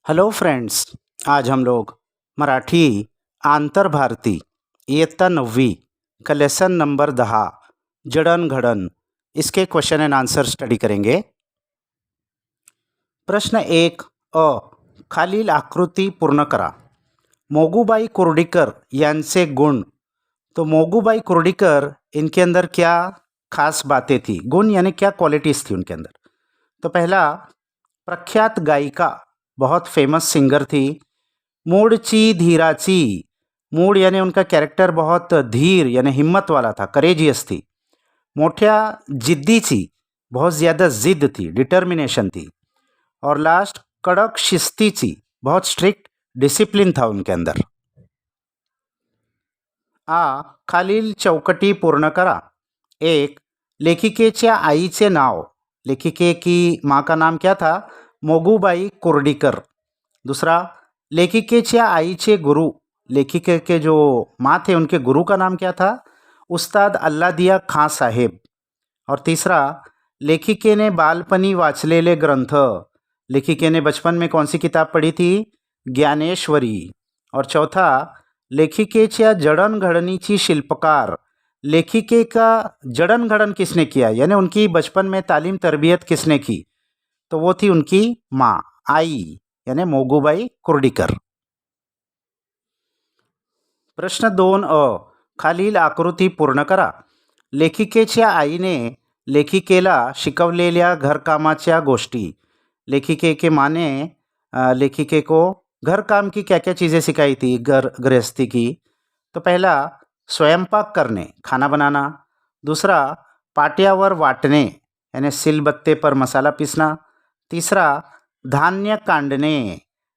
Hello friends. आज हम लोग मराठी आंतर भारती इयत्ता 9वी का लेसन नंबर 10 जडणघडण इसके क्वेश्चन एंड आंसर स्टडी करेंगे। प्रश्न 1 अ खालील आकृती पूर्ण करा। मोगूबाई कुर्डीकर यांचे गुण। तो मोगूबाई कुर्डीकर इनके अंदर क्या खास बातें थी, गुण यानी क्या क्वालिटीज़ थी उनके अंदर। तो पहला, प्रख्यात गायिका, बहुत फेमस सिंगर थी। मूळची धीराची, मूळ यानी उनका कैरेक्टर बहुत धीर यानी हिम्मत वाला था, करेजियस थी। मोठ्या जिद्दीची, बहुत ज़्यादा जिद थी, डिटर्मिनेशन थी। और लास्ट, कडक शिस्तीची, बहुत स्ट्रिक्ट डिसिप्लिन था उनके अंदर। खालील चौकटी पूर्ण करा। एक, लेखिकेच्या आईचे नाव। लेखिके की माँ का नाम क्या था? मोगूबाई कुर्डीकर। दूसरा, लेखिकेच्या आईचे गुरु। लेखिके के जो माँ थे उनके गुरु का नाम क्या था? उस्ताद अल्लादिया खां साहेब। और तीसरा, लेखिके ने बालपणी वाचलेले ग्रंथ। लेखिके ने बचपन में कौन सी किताब पढ़ी थी? ज्ञानेश्वरी। और चौथा, लेखिकेच्या जडणघडणीची शिल्पकार। लेखिके का जडणघडण किसने किया, यानी उनकी बचपन में तालीम तरबियत किसने की? तो वो थी उनकी माँ, आई, यानी मोगूबाई कुर्डीकर। प्रश्न 2 अ खालील आकृती पूर्ण करा। लेखिकेच्या आईने लेखिकेला शिकवलेल्या घरकामाच्या गोष्टी। लेखिके के माँ ने लेखिके को घर काम की क्या क्या चीज़ें सिखाई थी, घर गृहस्थी की। तो पहला, स्वयंपाक करने, खाना बनाना। दूसरा, पाट्यावर वाटणे, यानी सिलबत्ते पर मसाला पीसना। तीसरा, धान्य कांडने,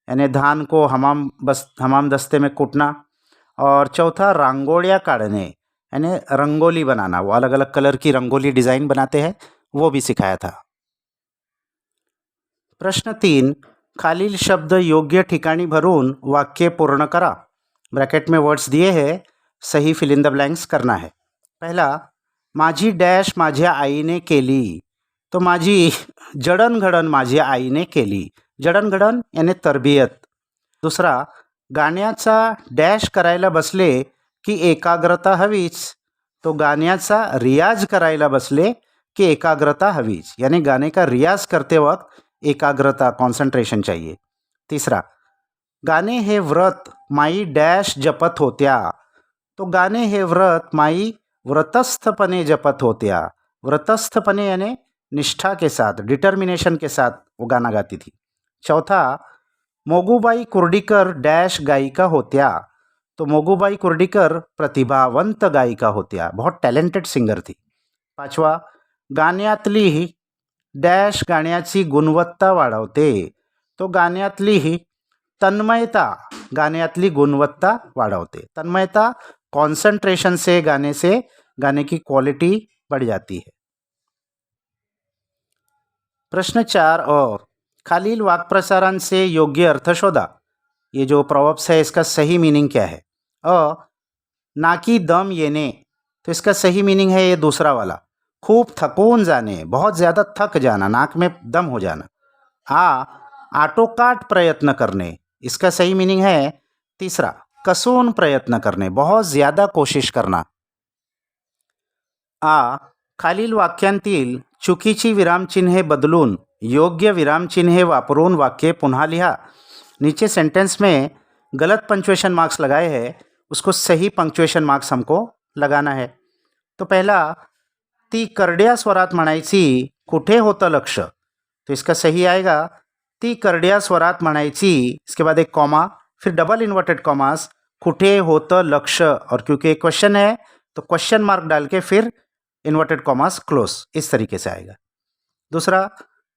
यानी धान को हमाम दस्ते में कूटना। और चौथा, रंगोलियाँ काढ़ने, यानी रंगोली बनाना, वो अलग अलग कलर की रंगोली डिज़ाइन बनाते हैं, वो भी सिखाया था। प्रश्न 3, खालील शब्द योग्य ठिकाणी भरून वाक्य पूर्ण करा। ब्रैकेट में वर्ड्स दिए हैं, सही फिल इन द ब्लैंक्स करना है। पहला, माझी डॅश माझ्या आईने केली। तो माझी जडणघडण माझ्या आईने केली। जडणघडण यानी तरबियत। दूसरा, गाण्याचा डॅश करायला बसले की एकाग्रता हवीच। तो गाण्याचा रियाज करायला बसले की एकाग्रता हवीच, यानी गाने का रियाज करते वक्त एकाग्रता, कॉन्सन्ट्रेशन चाहिए। तीसरा, गाणे हे व्रत माई डॅश जपत होत्या। तो गाणे हे व्रत माई व्रतस्थपणे जपत होत्या। व्रतस्थपणे यानी निष्ठा के साथ, डिटर्मिनेशन के साथ वो गाना गाती थी। चौथा, मोगूबाई कुर्डीकर डॅश गायिका होत्या। तो मोगूबाई कुर्डीकर प्रतिभावंत गायिका होत्या, बहुत टॅलेंटेड सिंगर थी। पाचवा, गाण्यातली डॅश गाण्याची गुणवत्ता वाढवते। तो गाण्यातली तन्मयता गाण्यातली गुणवत्ता वाढवते। तन्मयता, कॉन्सन्ट्रेशन से गाने की क्वालिटी बढ़ जाती है। प्रश्न 4 अ खालील वाक्प्रचारांचे योग्य अर्थ शोधा। ये जो प्रोवर्ब्स है इसका सही मीनिंग क्या है? नाकी दम येने, तो इसका सही मीनिंग है ये दूसरा वाला, खूब थकून जाने, बहुत ज़्यादा थक जाना, नाक में दम हो जाना। आटोकाट प्रयत्न करने, इसका सही मीनिंग है तीसरा, कसून प्रयत्न करने, बहुत ज़्यादा कोशिश करना। खालील वाक्यांतील चुकीची विरामचिन्हे बदलून योग्य विरामचिन्हे वापरून वाक्य पुन्हा लिहा। नीचे सेंटेंस में गलत पंक्चुएशन मार्क्स लगाए हैं, उसको सही पंक्चुएशन मार्क्स हमको लगाना है। तो पहला, ती करड्या स्वरात म्हणायची कुठे होतं लक्ष। तो इसका सही आएगा, ती करड्या स्वरात म्हणायची, इसके बाद एक कॉमा, फिर डबल इन्वर्टेड कॉमास, कुठे होतं लक्ष। और क्योंकि एक क्वेश्चन है तो क्वेश्चन मार्क डाल के फिर इन्वर्टेड कॉमास क्लोज, इस तरीके से आएगा। दूसरा,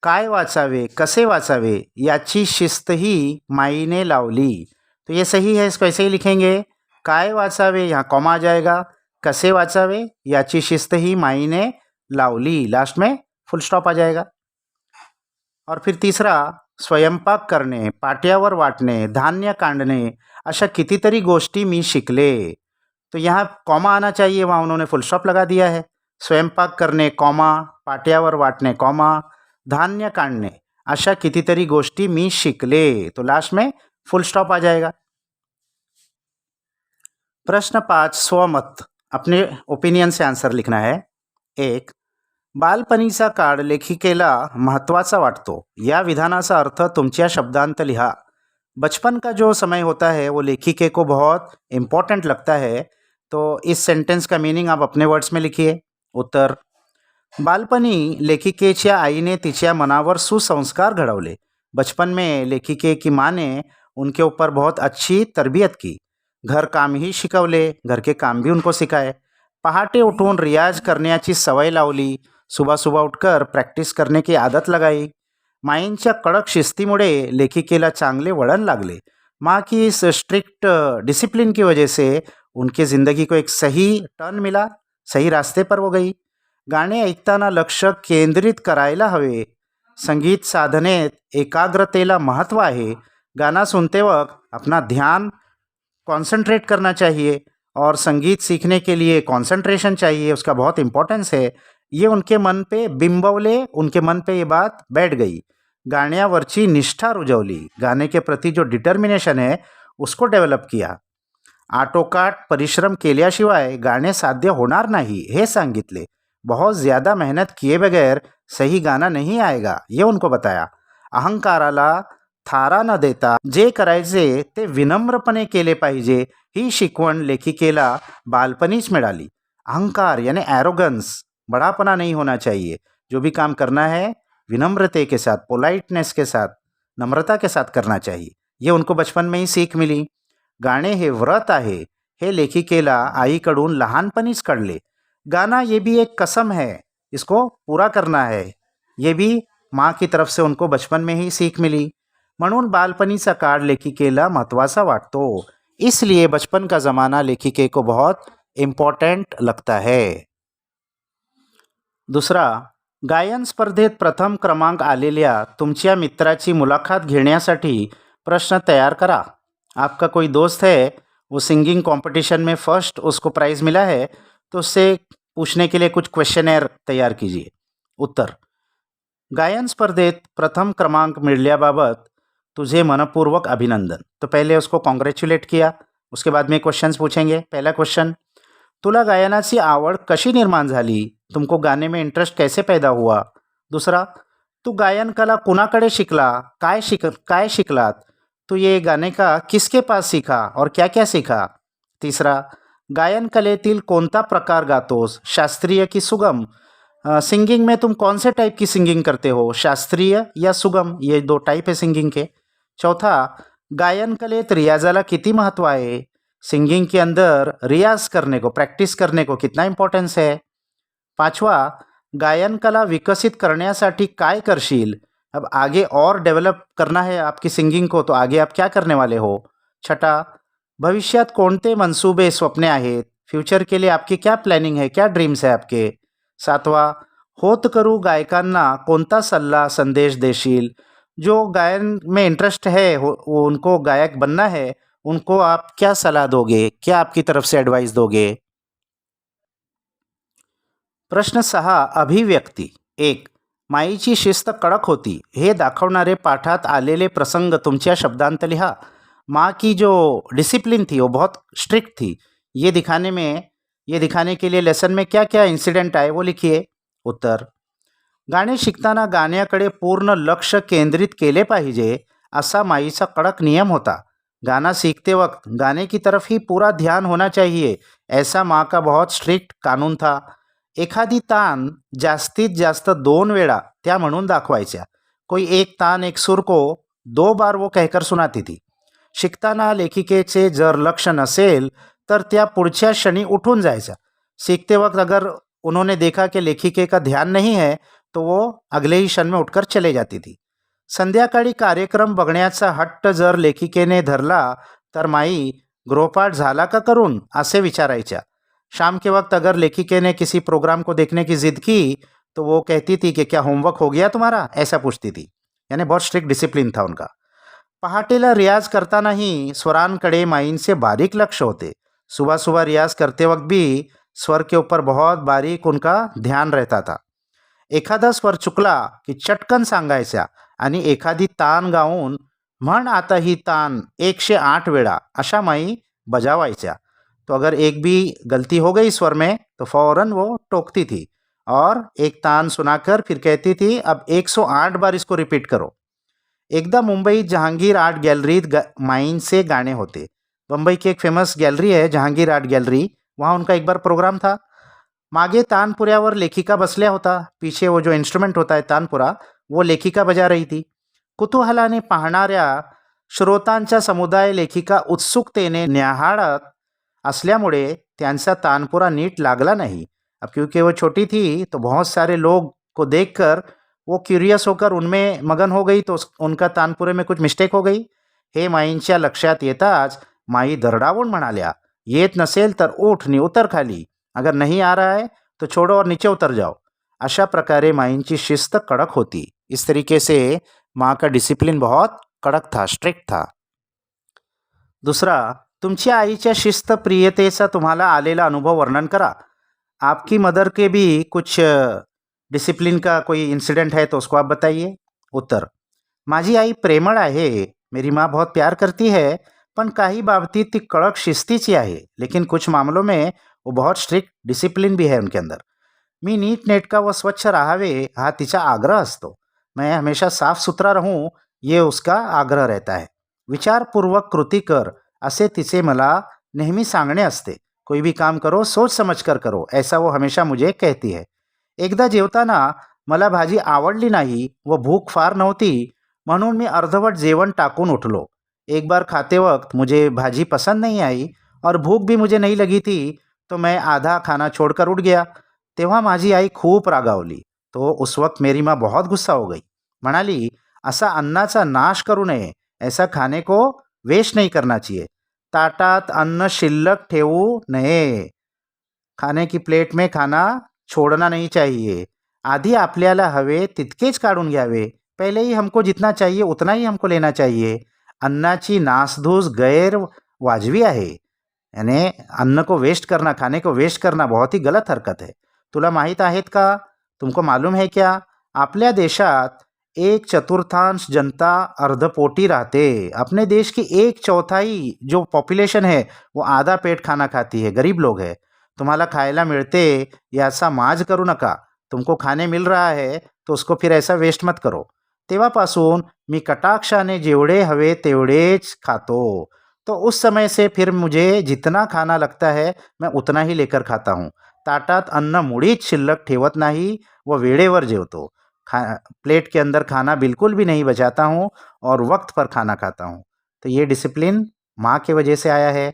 काय वाचावे, कसे वाचावे याची शिस्त ही माईने लावली। तो ये सही है, इसको ऐसे ही लिखेंगे, काय वाचावे यहाँ कॉमा आ जाएगा, कसे वाचावे याची शिस्त ही माईने लावली, लास्ट में फुल स्टॉप आ जाएगा। और फिर तीसरा, स्वयंपाक करणे, पाट्यावर वाटणे, धान्य कांडणे, अशा कितीतरी गोष्टी मी शिकले। तो यहाँ कॉमा आना चाहिए, वहाँ उन्होंने फुल स्टॉप लगा दिया है। स्वयंपाक करणे कॉमा, पाट्यावर वाटणे कॉमा, धान्य काढणे, अशा कितीतरी गोष्टी मी शिकले. तो लास्ट में फुल स्टॉप आ जाएगा. प्रश्न 5 स्वमत. अपने ओपिनियन से आन्सर लिखना है. 1. बालपणीचा काळ लेखिकेला महत्त्वाचा वाटतो. या विधानाचा अर्थ तुमच्या शब्दांत लिहा. बचपन का जो समय होता है वो लेखिके को बहुत इम्पोर्टेंट लगता है. तो इस सेंटेंस का मीनिंग आप अपने वर्ड्स में लिखिए. उत्तर. बालपणी लेखिकेच्या आईने तिच्या मनावर सुसंस्कार घडवले. बचपन में लेखिके की माँ ने उनके ऊपर बहुत अच्छी तरबियत की. घर काम ही शिकवले, घर के काम भी उनको सिखाए. पहाटे उठून रियाज करण्याची सवय लावली. सुबह सुबह उठकर प्रॅक्टिस करने की आदत लगाई. माईंच्या कडक शिस्तीमुळे लेखिकेला चांगले वळण लागले. माँ की इस स्ट्रिक्ट डिसिप्लिन की वजह से उनकी ज़िंदगी को एक सही टर्न मिला, सही रास्ते पर वो गई. गाणे ऐकताना लक्ष केंद्रित करायला हवे. संगीत साधनेत एकाग्रतेला महत्त्व आहे. गाना सुनते वक्त अपना ध्यान कंसंट्रेट करना चाहिए और संगीत सीखने के लिए कंसंट्रेशन चाहिए, उसका बहुत इम्पोर्टेंस है. ये उनके मन पे बिंबवले, उनके मन पे ये बात बैठ गई. गाण्यावरची निष्ठा रुजवली. गाने के प्रति जो डिटर्मिनेशन है उसको डेव्हलप किया. आटोकाट परिश्रम केल्याशिवाय गाणे साध्य होणार नाही हे सांगितले. बहुत ज़्यादा मेहनत किए बगैर सही गाना नहीं आएगा ये उनको बताया. अहंकाराला थारा न देता जे करायचे ते विनम्रपणे केले पाहिजे ही शिकवण लेखिकेला बालपणीच मिळाली. अहंकार यानी एरोगन्स, बड़ापना नहीं होना चाहिए. जो भी काम करना है विनम्रते के साथ, पोलाइटनेस के साथ, नम्रता के साथ करना चाहिए. ये उनको बचपन में ही सीख मिली. गाणे हे व्रत आहे हे लेखिकेला आईकडून लहानपणीच कळले. गाना ये भी एक कसम है, इसको पूरा करना है. ये भी माँ की तरफ से उनको बचपन में ही सीख मिली. म्हणून बालपणीचा काळ लेखिकेला महत्त्वाचा वाटतो. इसलिए बचपन का ज़माना लेखिके को बहुत इम्पॉर्टंट लगता है. दुसरा, गायन स्पर्धेत प्रथम क्रमांक आलेल्या तुमच्या मित्राची मुलाखत घेण्यासाठी प्रश्न तैयार करा. आपका कोई दोस्त है, वो सिंगिंग कंपटीशन में फर्स्ट उसको प्राइज़ मिला है, तो उससे पूछने के लिए कुछ क्वेश्चनर तैयार कीजिए. उत्तर. गायन स्पर्धेत प्रथम क्रमांक मिळल्याबाबत तुझे मनपूर्वक अभिनंदन. तो पहले उसको कॉन्ग्रेचुलेट किया. उसके बाद में क्वेश्चंस पूछेंगे. पहला क्वेश्चन, तुला गायनाची आवड कशी निर्माण झाली? तुमको गाने में इंटरेस्ट कैसे पैदा हुआ? दूसरा, तू गायन कला कुणाकडे शिकला? काय शिकलात? तो ये गाने का किसके पास सीखा और क्या क्या सीखा? तीसरा, गायन कलेतील कोणता प्रकार गातोस? शास्त्रीय की सुगम? सिंगिंग में तुम कौन से टाइप की सिंगिंग करते हो? शास्त्रीय या सुगम? ये 2 टाइप है सिंगिंग के. चौथा, गायन कलेत रियाजाला किती महत्त्व आहे? सिंगिंग के अंदर रियाज करने को, प्रैक्टिस करने को कितना इम्पोर्टेंस है? पांचवा, गायन कला विकसित करण्यासाठी काय करशील? अब आगे और डेवलप करना है आपकी सिंगिंग को, तो आगे आप क्या करने वाले हो? छठा, भविष्यात कोणते मनसूबे, स्वप्ने आहेत? फ्यूचर के लिए आपकी क्या प्लॅनिंग है, क्या ड्रीम्स है आपके? सातवा, होतकरू गायकांना कोणता सल्ला, संदेश देशील? जो गायन में इंटरेस्ट है, वो उनको गायक बनना है, उनको आप क्या सलाह दोगे, क्या आपकी तरफ से एडवाइस दोगे? प्रश्न 6 अभिव्यक्ती. 1. माईची शिस्त कडक होती हे दाखवणारे पाठात आलेले प्रसंग तुमच्या शब्दांत लिहा. माँ की जो डिसिप्लिन थी वो बहुत स्ट्रिक्ट थी. ये दिखाने के लिए लेसन में क्या क्या इंसिडेंट आए वो लिखिए. उत्तर. गाणे शिकताना गाण्याकडे पूर्ण लक्ष केंद्रित केले पाहिजे असा माईचा कडक नियम होता. गाना सीखते वक्त गाने की तरफ ही पूरा ध्यान होना चाहिए, ऐसा माँ का बहुत स्ट्रिक्ट कानून था. एखादी तान जास्तीत जास्त 2 वेळा त्या म्हणून दाखवायच्या. कोई एक तान एक सुर को 2 बार वो कहकर सुनाती थी. शिकताना लेखिकेचे जर लक्ष नसेल तर त्या पुढच्या क्षणी उठून जायच्या. सीखते वक्त अगर उन्होंने देखा कि लेखिके का ध्यान नहीं है तो वो अगले ही क्षण में उठकर चले जाती थी. संध्याकाळी कार्यक्रम बघण्याचा हट्ट जर लेखिकेने धरला तर माई गृहपाठ झाला का करून असे विचारायच्या. शाम के वक्त अगर लेखिके ने किसी प्रोग्राम को देखने की जिद की तो वो कहती थी कि क्या होमवर्क हो गया तुम्हारा, ऐसा पूछती थी. यानी बहुत स्ट्रिक्ट डिसिप्लिन था उनका. पहाटेला रियाज करतानाही स्वरांकडे माईंचे बारीक लक्ष होते. सुबह सुबह रियाज करते वक्त भी स्वर के ऊपर बहुत बारीक उनका ध्यान रहता था. एखादा स्वर चुकला की चटकन सांगायच्या आणि एखादी तान गाऊन म्हण आता ही तान 108 वेळा अशा माई बजावायच्या. तो अगर एक भी गलती हो गई स्वर में तो फौरन वो टोकती थी और एक तान सुनाकर फिर कहती थी अब 108 बार इसको रिपीट करो. एकदा मुंबईत जहांगीर आर्ट गॅलरीत माईंचे गाणे होते. मुंबई की एक फेमस गॅलरी है जहांगीर आर्ट गॅलरी. वहाँ उनका एक बार प्रोग्राम था. मागे तानपुऱ्यावर लेखिका बसल्या होता. पीछे वो जो इंस्ट्रूमेंट होता है तानपुरा, वो लेखिका बजा रही थी. कुतूहलाने पाहणाऱ्या श्रोतांचा समुदाय लेखिका उत्सुकतेने न्याहाळत असल्यामुळे त्यांचा तानपुरा नीट लागला नहीं. अब क्योंकि वो छोटी थी तो बहुत सारे लोग को देखकर वो क्यूरियस होकर उनमें मगन हो गई, तो उनका तानपुरे में कुछ मिस्टेक हो गई. हे माईंच्या लक्षात येताच माई दरडावून म्हणाल्या, येत नसेल तर उठ नि उतर खाली, अगर नहीं आ रहा है तो छोड़ो और नीचे उतर जाओ. अशा प्रकारे माईंची शिस्त कडक होती. इस तरीके से माँ का डिसिप्लिन बहुत कडक था, स्ट्रिक्ट था. दूसरा, तुमच्या आईच्या शिस्तप्रियतेचा तुम्हाला आलेला अनुभव वर्णन करा. आपकी मदर के भी कुछ डिसिप्लिन का कोई इंसिडेंट है तो उसको आप बताइए. उत्तर, माझी आई प्रेमळ आहे. मेरी माँ बहुत प्यार करती है, पण काही बाबतीत ती कडक शिस्तीची आहे. लेकिन कुछ मामलों में वो बहुत स्ट्रिक्ट डिसिप्लिन भी है उनके अंदर. मी नीटनेटका व स्वच्छ राहावे हा तिचा आग्रह असतो. मैं हमेशा साफ सुथरा रहूं ये उसका आग्रह रहता है. विचारपूर्वक कृती कर असे तिचे मला नेहमी सांगणे असते. कोई भी काम करो सोच समझ कर करो, ऐसा वो हमेशा मुझे कहती है. एकदा जेवताना मला भाजी आवडली नाही व भूक फार नव्हती, म्हणून मी अर्धवट जेवण टाकून उठलो. एक बार खाते वक्त मुझे भाजी पसंद नहीं आई और भूख भी मुझे नहीं लगी थी, तो मैं आधा खाना छोड़कर उठ गया. तेव्हा माझी आई खूप रागावली. तो उस वक्त मेरी माँ बहुत गुस्सा हो गई. म्हणाली, असा अन्नाचा नाश करू नये, ऐसा खाने को वेस्ट नहीं करना चाहिए. ताटात अन्न शिल्लक ठेवू नये. खाने की प्लेट में खाना छोड़ना नहीं चाहिए. आधी आपल्याला हवे तितकेच काढून घ्यावे. पहले ही हमको जितना चाहिए उतना ही हमको लेना चाहिए. अन्नाची नासधूस गैर वाजवी आहे. यानी अन्न को वेस्ट करना, खाने को वेस्ट करना बहुत ही गलत हरकत है. तुला माहीत आहेत का, तुमको मालूम है क्या, आपल्या देशात 1/4 जनता अर्धपोटी रहते. अपने देश की 1/4 जो पॉपुलेशन है वो आधा पेट खाना खाती है, गरीब लोग है. तुम्हाला खायला मिळते याचा माज करू नका. तुमको खाने मिल रहा है तो उसको फिर ऐसा वेस्ट मत करो. तेव्हापासून मी कटाक्षाने जेवढे हवे तेवढेच खातो. तो उस समय से फिर मुझे जितना खाना लगता है मैं उतना ही लेकर खाता हूँ. ताटात अन्न मुळीच शिल्लक ठेवत नाही व वेळेवर जेवतो. प्लेट के अंदर खाना बिल्कुल भी नहीं बचाता हूँ और वक्त पर खाना खाता हूँ. तो ये डिसिप्लिन माँ के वजह से आया है.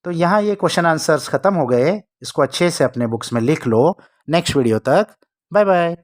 तो यहाँ ये क्वेश्चन आंसर्स ख़त्म हो गए. इसको अच्छे से अपने बुक्स में लिख लो. नेक्स्ट वीडियो तक बाय बाय.